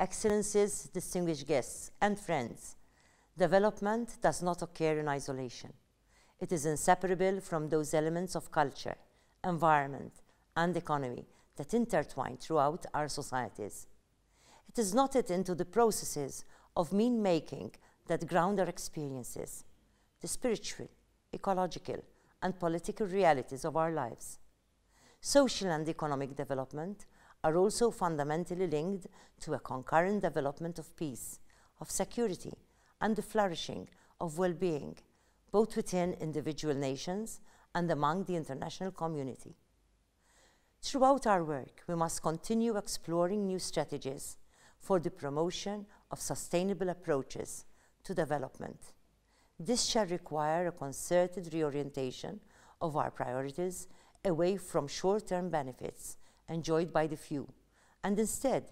Excellencies, distinguished guests, and friends, development does not occur in isolation. It is inseparable from those elements of culture, environment, and economy that intertwine throughout our societies. It is knotted into the processes of meaning-making that ground our experiences, the spiritual, ecological, and political realities of our lives. Social and economic development are also fundamentally linked to a concurrent development of peace, of security, and the flourishing of well-being, both within individual nations and among the international community. Throughout our work, we must continue exploring new strategies for the promotion of sustainable approaches to development. This shall require a concerted reorientation of our priorities away from short-term benefits enjoyed by the few, and instead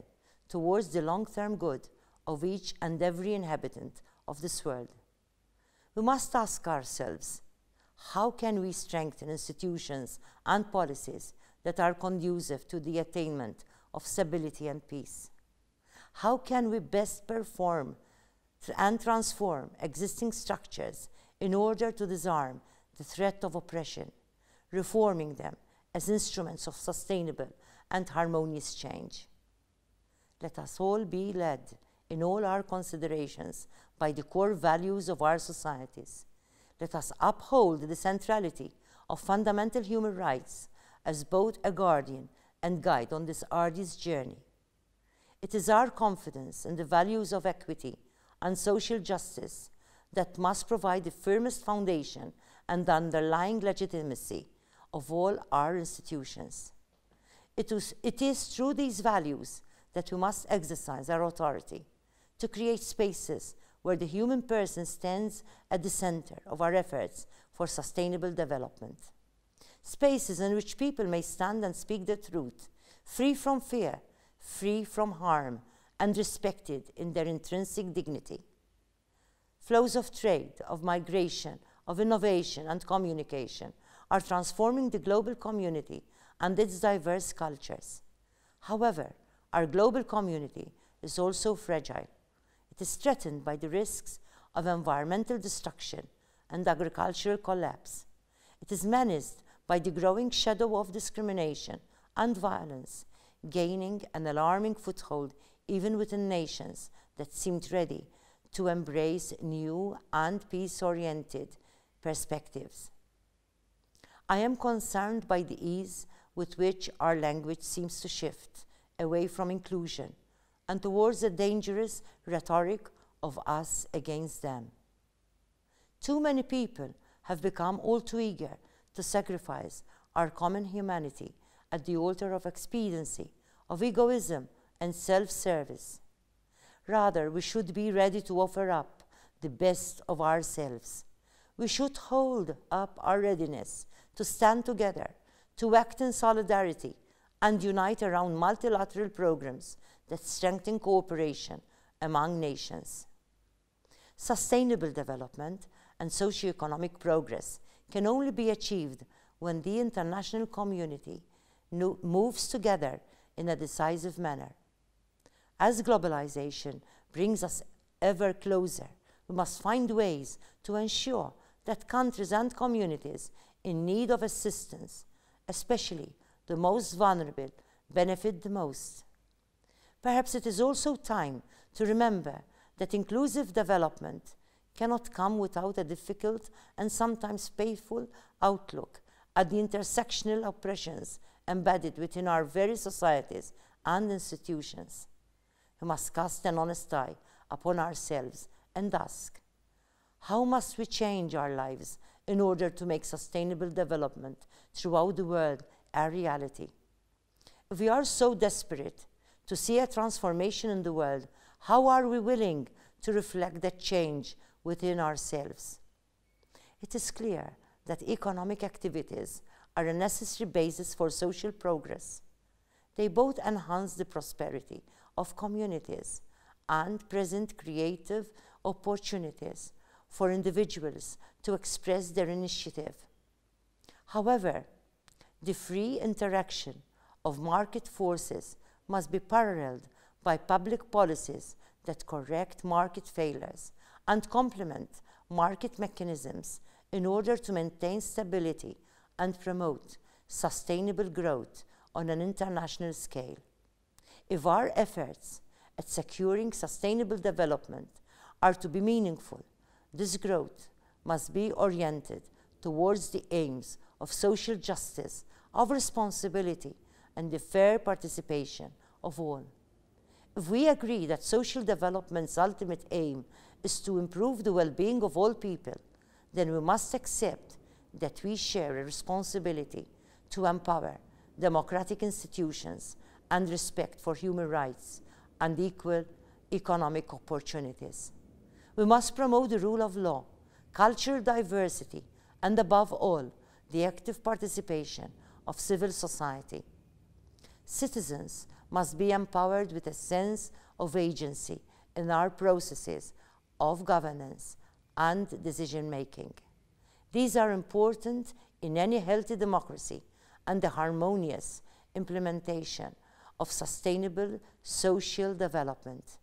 towards the long-term good of each and every inhabitant of this world. We must ask ourselves, how can we strengthen institutions and policies that are conducive to the attainment of stability and peace? How can we best perform and transform existing structures in order to disarm the threat of oppression, reforming them as instruments of sustainable and harmonious change? Let us all be led in all our considerations by the core values of our societies. Let us uphold the centrality of fundamental human rights as both a guardian and guide on this arduous journey. It is our confidence in the values of equity and social justice that must provide the firmest foundation and underlying legitimacy of all our institutions. It is through these values that we must exercise our authority to create spaces where the human person stands at the center of our efforts for sustainable development. Spaces in which people may stand and speak the truth, free from fear, free from harm, and respected in their intrinsic dignity. Flows of trade, of migration, of innovation and communication are transforming the global community and its diverse cultures. However, our global community is also fragile. It is threatened by the risks of environmental destruction and agricultural collapse. It is menaced by the growing shadow of discrimination and violence, gaining an alarming foothold even within nations that seemed ready to embrace new and peace-oriented perspectives. I am concerned by the ease with which our language seems to shift away from inclusion and towards a dangerous rhetoric of us against them. Too many people have become all too eager to sacrifice our common humanity at the altar of expediency, of egoism, and self-service. Rather, we should be ready to offer up the best of ourselves. We should hold up our readiness to stand together, to act in solidarity, and unite around multilateral programs that strengthen cooperation among nations. Sustainable development and socio-economic progress can only be achieved when the international community moves together in a decisive manner. As globalization brings us ever closer, we must find ways to ensure that countries and communities in need of assistance, especially the most vulnerable, benefit the most. Perhaps it is also time to remember that inclusive development cannot come without a difficult and sometimes painful outlook at the intersectional oppressions embedded within our very societies and institutions. We must cast an honest eye upon ourselves and ask, how must we change our lives in order to make sustainable development throughout the world a reality? If we are so desperate to see a transformation in the world, how are we willing to reflect that change within ourselves? It is clear that economic activities are a necessary basis for social progress. They both enhance the prosperity of communities and present creative opportunities for individuals to express their initiative. However, the free interaction of market forces must be paralleled by public policies that correct market failures and complement market mechanisms in order to maintain stability and promote sustainable growth on an international scale. If our efforts at securing sustainable development are to be meaningful, this growth must be oriented towards the aims of social justice, of responsibility, and the fair participation of all. If we agree that social development's ultimate aim is to improve the well-being of all people, then we must accept that we share a responsibility to empower democratic institutions and respect for human rights and equal economic opportunities. We must promote the rule of law, cultural diversity, and above all, the active participation of civil society. Citizens must be empowered with a sense of agency in our processes of governance and decision-making. These are important in any healthy democracy and the harmonious implementation of sustainable social development.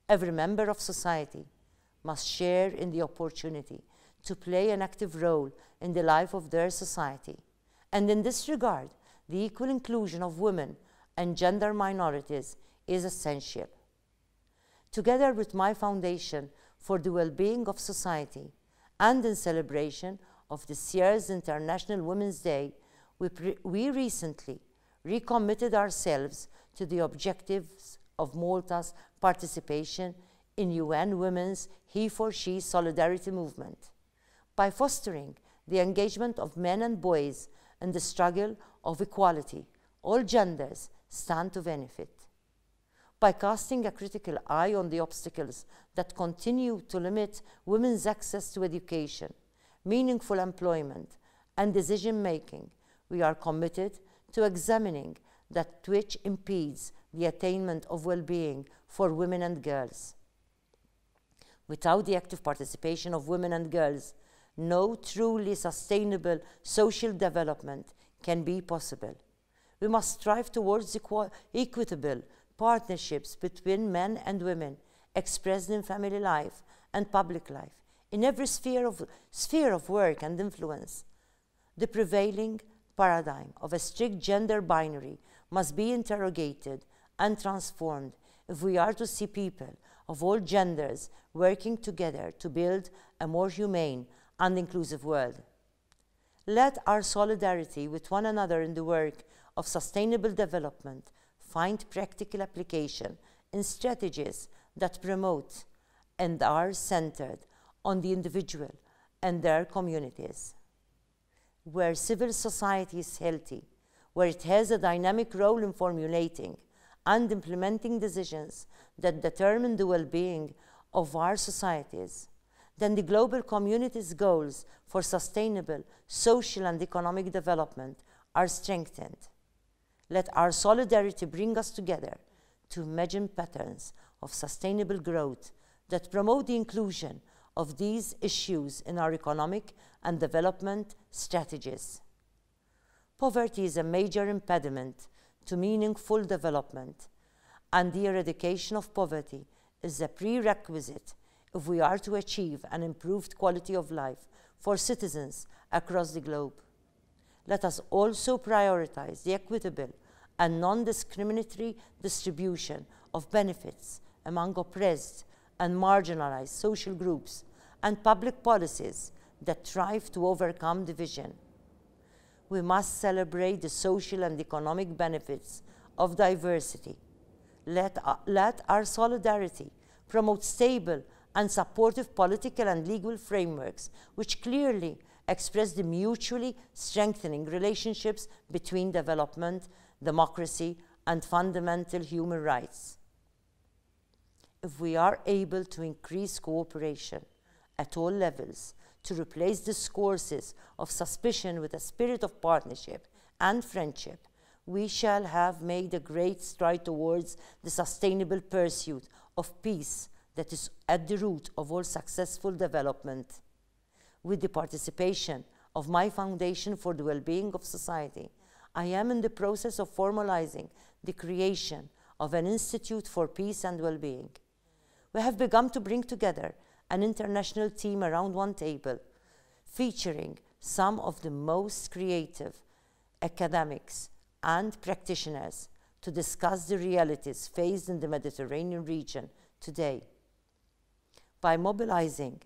Every member of society must share in the opportunity to play an active role in the life of their society. And in this regard, the equal inclusion of women and gender minorities is essential. Together with my Foundation for the Well-being of Society, and in celebration of this year's International Women's Day, we recently recommitted ourselves to the objectives of Malta's participation in UN Women's He-for-She Solidarity Movement by fostering the engagement of men and boys in the struggle of equality. All genders stand to benefit. By casting a critical eye on the obstacles that continue to limit women's access to education, meaningful employment, and decision-making, we are committed to examining that which impedes the attainment of well-being for women and girls. Without the active participation of women and girls, no truly sustainable social development can be possible. We must strive towards equitable partnerships between men and women expressed in family life and public life, in every sphere of work and influence. The prevailing paradigm of a strict gender binary must be interrogated and transformed if we are to see people of all genders working together to build a more humane and inclusive world. Let our solidarity with one another in the work of sustainable development find practical application in strategies that promote and are centered on the individual and their communities. Where civil society is healthy, where it has a dynamic role in formulating and implementing decisions that determine the well-being of our societies, then the global community's goals for sustainable social and economic development are strengthened. Let our solidarity bring us together to imagine patterns of sustainable growth that promote the inclusion of these issues in our economic and development strategies. Poverty is a major impediment to meaningful development, and the eradication of poverty is a prerequisite if we are to achieve an improved quality of life for citizens across the globe. Let us also prioritize the equitable and non-discriminatory distribution of benefits among oppressed and marginalized social groups and public policies that strive to overcome division. We must celebrate the social and economic benefits of diversity. Let our solidarity promote stable and supportive political and legal frameworks which clearly express the mutually strengthening relationships between development, democracy, and fundamental human rights. If we are able to increase cooperation at all levels to replace discourses of suspicion with a spirit of partnership and friendship, we shall have made a great stride towards the sustainable pursuit of peace that is at the root of all successful development. With the participation of my Foundation for the Well-being of Society, I am in the process of formalizing the creation of an Institute for Peace and Well-being. We have begun to bring together an international team around one table, featuring some of the most creative academics and practitioners to discuss the realities faced in the Mediterranean region today. By mobilizing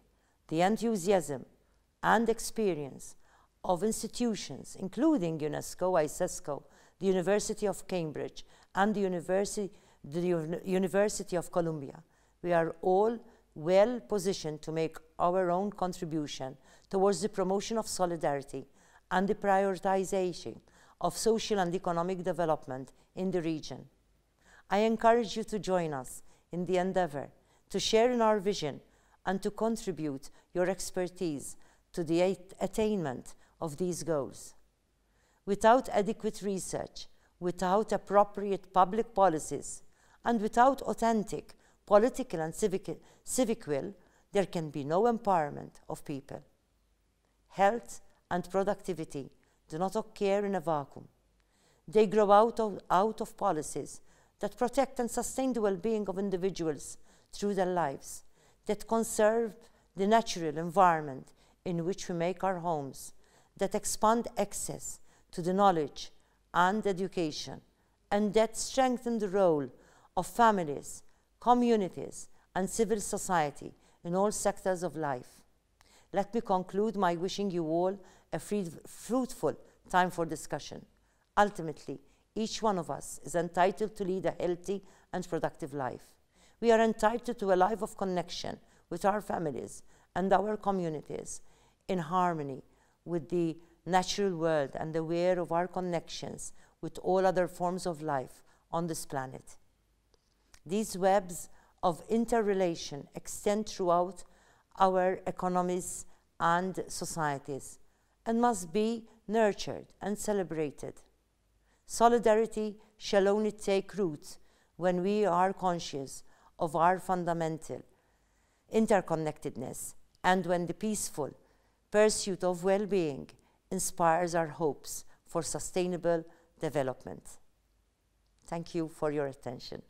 the enthusiasm and experience of institutions, including UNESCO, ISESCO, the University of Cambridge, and the University of Columbia, we are all well positioned to make our own contribution towards the promotion of solidarity and the prioritization of social and economic development in the region. I encourage you to join us in the endeavor to share in our vision and to contribute your expertise to the attainment of these goals. Without adequate research, without appropriate public policies, and without authentic political and civic will, there can be no empowerment of people. Health and productivity do not occur in a vacuum. They grow out of policies that protect and sustain the well-being of individuals through their lives, that conserve the natural environment in which we make our homes, that expand access to the knowledge and education, and that strengthen the role of families, communities, and civil society in all sectors of life. Let me conclude by wishing you all a fruitful time for discussion. Ultimately, each one of us is entitled to lead a healthy and productive life. We are entitled to a life of connection with our families and our communities in harmony with the natural world and aware of our connections with all other forms of life on this planet. These webs of interrelation extend throughout our economies and societies and must be nurtured and celebrated. Solidarity shall only take root when we are conscious of our fundamental interconnectedness and when the peaceful pursuit of well-being inspires our hopes for sustainable development. Thank you for your attention.